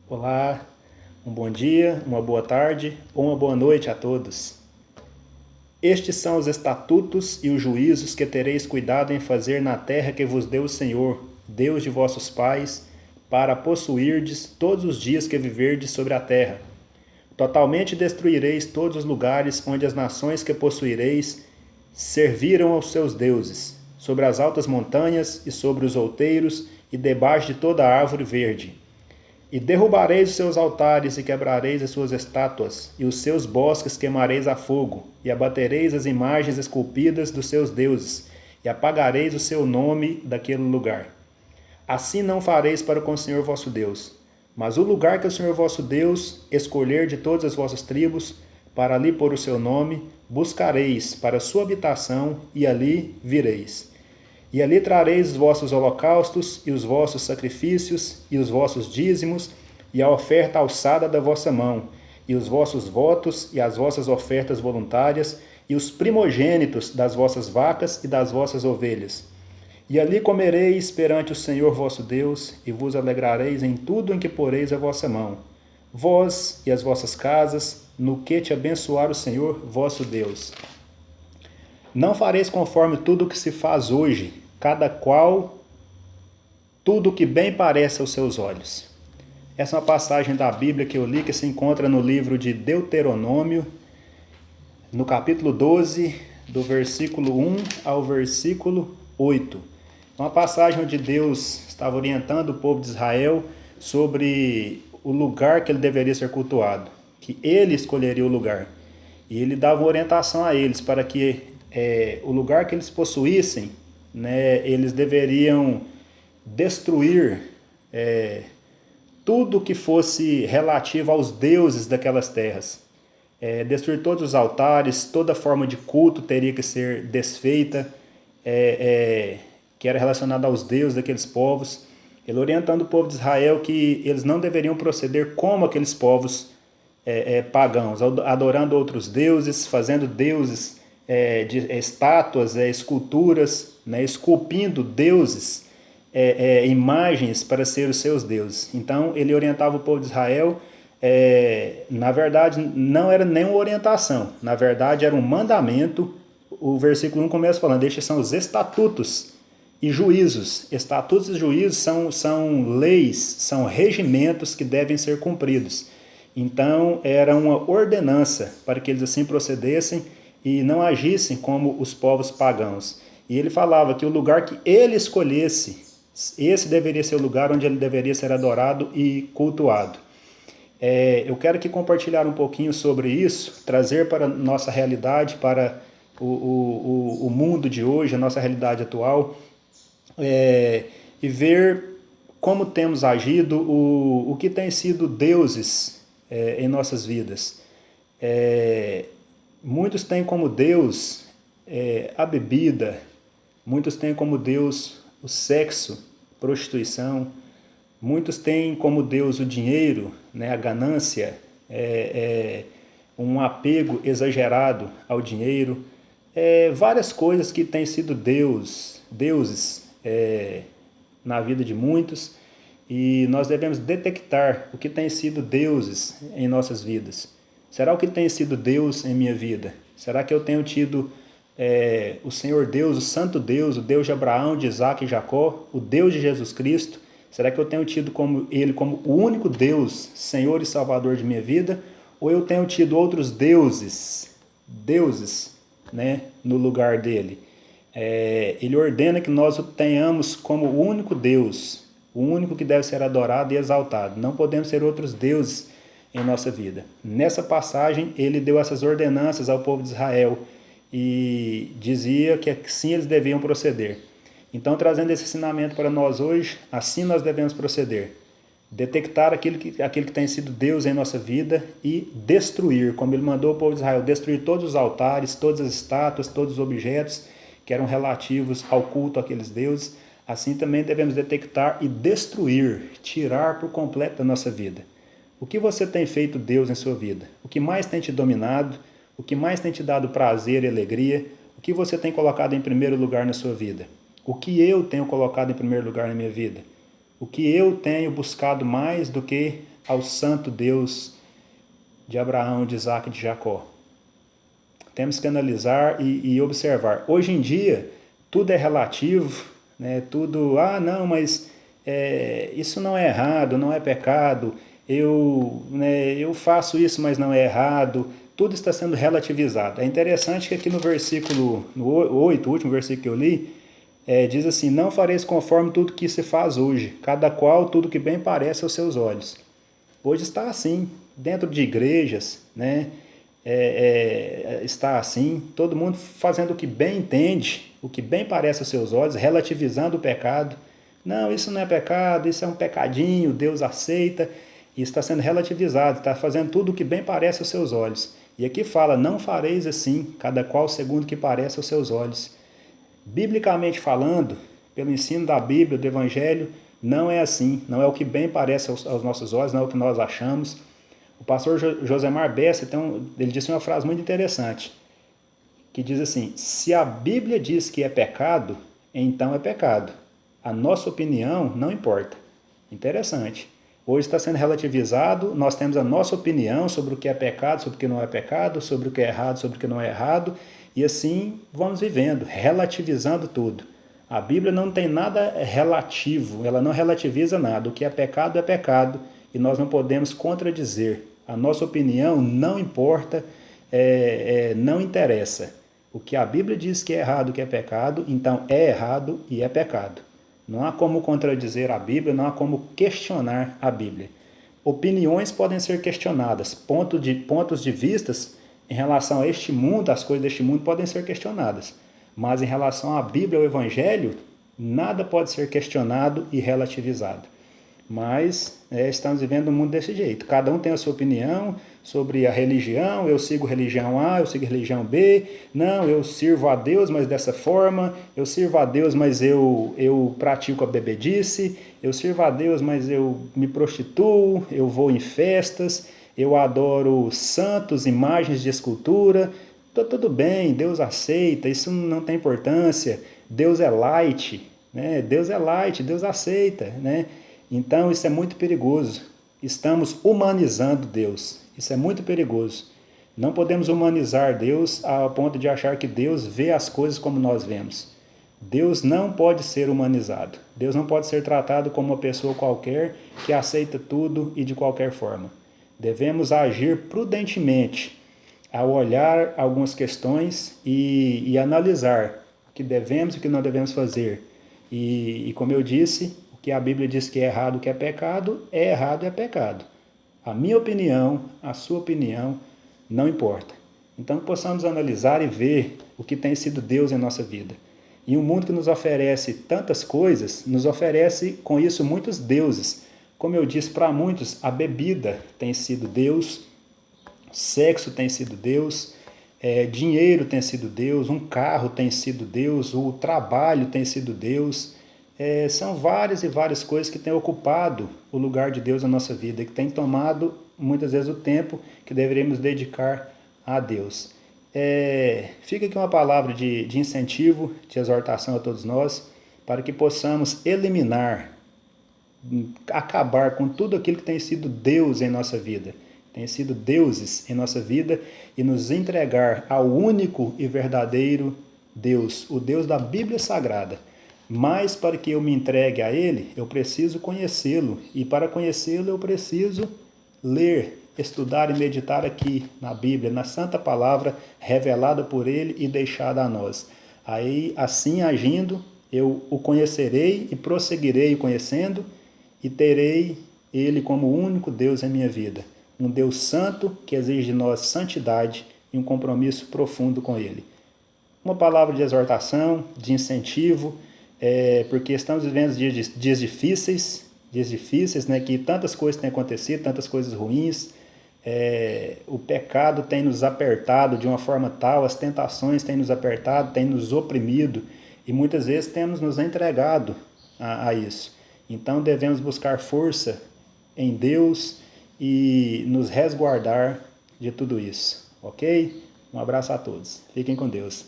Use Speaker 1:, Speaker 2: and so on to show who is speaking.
Speaker 1: Olá, um bom dia, uma boa tarde ou uma boa noite a todos. Estes são os estatutos e os juízos que tereis cuidado em fazer na terra que vos deu o Senhor, Deus de vossos pais, para possuirdes todos os dias que viverdes sobre a terra. Totalmente destruireis todos os lugares onde as nações que possuireis serviram aos seus deuses, sobre as altas montanhas e sobre os outeiros e debaixo de toda árvore verde. E derrubareis os seus altares e quebrareis as suas estátuas, e os seus bosques queimareis a fogo, e abatereis as imagens esculpidas dos seus deuses, e apagareis o seu nome daquele lugar. Assim não fareis para com o Senhor vosso Deus. Mas o lugar que o Senhor vosso Deus escolher de todas as vossas tribos, para ali pôr o seu nome, buscareis para sua habitação, e ali vireis. E ali trareis os vossos holocaustos, e os vossos sacrifícios, e os vossos dízimos, e a oferta alçada da vossa mão, e os vossos votos, e as vossas ofertas voluntárias, e os primogênitos das vossas vacas e das vossas ovelhas. E ali comereis perante o Senhor vosso Deus, e vos alegrareis em tudo em que poreis a vossa mão, vós e as vossas casas, no que te abençoar o Senhor vosso Deus. Não fareis conforme tudo o que se faz hoje, cada qual tudo o que bem parece aos seus olhos. Essa é uma passagem da Bíblia que eu li, que se encontra no livro de Deuteronômio, no capítulo 12, do versículo 1 ao versículo 8. Uma passagem onde Deus estava orientando o povo de Israel sobre o lugar que ele deveria ser cultuado, que ele escolheria o lugar. E ele dava uma orientação a eles para que o lugar que eles possuíssem, né, eles deveriam destruir tudo que fosse relativo aos deuses daquelas terras. Destruir todos os altares, toda forma de culto teria que ser desfeita, que era relacionada aos deuses daqueles povos. Ele orientando o povo de Israel que eles não deveriam proceder como aqueles povos pagãos, adorando outros deuses, fazendo deuses de estátuas, esculturas, né, esculpindo deuses, imagens para ser os seus deuses. Então ele orientava o povo de Israel, na verdade não era nem uma orientação, na verdade era um mandamento. O versículo 1 começa falando, estes são os estatutos e juízos. Estatutos e juízos são leis, são regimentos que devem ser cumpridos. Então era uma ordenança para que eles assim procedessem e não agissem como os povos pagãos. E ele falava que o lugar que ele escolhesse, esse deveria ser o lugar onde ele deveria ser adorado e cultuado. Eu quero aqui compartilhar um pouquinho sobre isso, trazer para a nossa realidade, para o mundo de hoje, a nossa realidade atual, e ver como temos agido, o que tem sido deuses em nossas vidas. Muitos têm como Deus a bebida, muitos têm como Deus o sexo, prostituição, muitos têm como Deus o dinheiro, né, a ganância, um apego exagerado ao dinheiro, várias coisas que têm sido deuses na vida de muitos, e nós devemos detectar o que tem sido deuses em nossas vidas. Será o que tem sido Deus em minha vida? Será que eu tenho tido o Senhor Deus, o Santo Deus, o Deus de Abraão, de Isaac e Jacó, o Deus de Jesus Cristo? Será que eu tenho tido Ele como o único Deus, Senhor e Salvador de minha vida? Ou eu tenho tido outros deuses, né, no lugar dele? Ele ordena que nós o tenhamos como o único Deus, o único que deve ser adorado e exaltado. Não podemos ser outros deuses em nossa vida. Nessa passagem, ele deu essas ordenanças ao povo de Israel e dizia que assim eles deviam proceder. Então, trazendo esse ensinamento para nós hoje, assim nós devemos proceder. Detectar aquilo que tem sido Deus em nossa vida e destruir, como ele mandou o povo de Israel, destruir todos os altares, todas as estátuas, todos os objetos que eram relativos ao culto àqueles deuses. Assim também devemos detectar e destruir, tirar por completo da nossa vida. O que você tem feito Deus em sua vida? O que mais tem te dominado? O que mais tem te dado prazer e alegria? O que você tem colocado em primeiro lugar na sua vida? O que eu tenho colocado em primeiro lugar na minha vida? O que eu tenho buscado mais do que ao santo Deus de Abraão, de Isaac e de Jacó? Temos que analisar e observar. Hoje em dia, tudo é relativo, né? Tudo, não, mas isso não é errado, não é pecado, eu faço isso, mas não é errado. Tudo está sendo relativizado. É interessante que aqui no versículo no 8, o último versículo que eu li, diz assim: não fareis conforme tudo que se faz hoje, cada qual tudo que bem parece aos seus olhos. Hoje está assim, dentro de igrejas, né? Está assim, todo mundo fazendo o que bem entende, o que bem parece aos seus olhos, relativizando o pecado. Não, isso não é pecado, isso é um pecadinho, Deus aceita, e está sendo relativizado, está fazendo tudo o que bem parece aos seus olhos. E aqui fala: não fareis assim, cada qual segundo o que parece aos seus olhos. Biblicamente falando, pelo ensino da Bíblia, do Evangelho, não é assim, não é o que bem parece aos nossos olhos, não é o que nós achamos. O pastor Josemar Bessa, então, ele disse uma frase muito interessante, que diz assim: se a Bíblia diz que é pecado, então é pecado. A nossa opinião não importa. Interessante. Hoje está sendo relativizado, nós temos a nossa opinião sobre o que é pecado, sobre o que não é pecado, sobre o que é errado, sobre o que não é errado, e assim vamos vivendo, relativizando tudo. A Bíblia não tem nada relativo, ela não relativiza nada. O que é pecado, e nós não podemos contradizer. A nossa opinião não importa, não interessa. O que a Bíblia diz que é errado, que é pecado, então é errado e é pecado. Não há como contradizer a Bíblia, não há como questionar a Bíblia. Opiniões podem ser questionadas, pontos de vistas em relação a este mundo, as coisas deste mundo podem ser questionadas. Mas em relação à Bíblia, ao Evangelho, nada pode ser questionado e relativizado. Mas estamos vivendo um mundo desse jeito. Cada um tem a sua opinião sobre a religião. Eu sigo religião A, eu sigo religião B. Não, eu sirvo a Deus, mas dessa forma. Eu sirvo a Deus, mas eu pratico a bebedice. Eu sirvo a Deus, mas eu me prostituo. Eu vou em festas. Eu adoro santos, imagens de escultura. Tudo bem, Deus aceita, isso não tem importância. Deus é light, né? Deus é light, Deus aceita, né? Então isso é muito perigoso. Estamos humanizando Deus. Isso é muito perigoso. Não podemos humanizar Deus ao ponto de achar que Deus vê as coisas como nós vemos. Deus não pode ser humanizado. Deus não pode ser tratado como uma pessoa qualquer que aceita tudo e de qualquer forma. Devemos agir prudentemente ao olhar algumas questões e analisar o que devemos e o que não devemos fazer. E como eu disse, o que a Bíblia diz que é errado, que é pecado, é errado, é pecado. A minha opinião, a sua opinião, não importa. Então, possamos analisar e ver o que tem sido Deus em nossa vida. E um mundo que nos oferece tantas coisas, nos oferece com isso muitos deuses. Como eu disse, para muitos, a bebida tem sido Deus, sexo tem sido Deus, dinheiro tem sido Deus, um carro tem sido Deus, o trabalho tem sido Deus. São várias e várias coisas que têm ocupado o lugar de Deus na nossa vida e que têm tomado muitas vezes o tempo que deveríamos dedicar a Deus. Fica aqui uma palavra de incentivo, de exortação a todos nós, para que possamos eliminar, acabar com tudo aquilo que tem sido Deus em nossa vida, tem sido deuses em nossa vida, e nos entregar ao único e verdadeiro Deus, o Deus da Bíblia Sagrada. Mas para que eu me entregue a Ele, eu preciso conhecê-lo, e para conhecê-lo eu preciso ler, estudar e meditar aqui na Bíblia, na Santa Palavra revelada por Ele e deixada a nós. Aí, assim agindo, eu o conhecerei e prosseguirei conhecendo, e terei Ele como o único Deus em minha vida. Um Deus santo que exige de nós santidade e um compromisso profundo com Ele. Uma palavra de exortação, de incentivo, porque estamos vivendo dias difíceis, né, que tantas coisas têm acontecido, tantas coisas ruins. O pecado tem nos apertado de uma forma tal, as tentações têm nos apertado, têm nos oprimido, e muitas vezes temos nos entregado a isso. Então devemos buscar força em Deus e nos resguardar de tudo isso, ok? Um abraço a todos. Fiquem com Deus.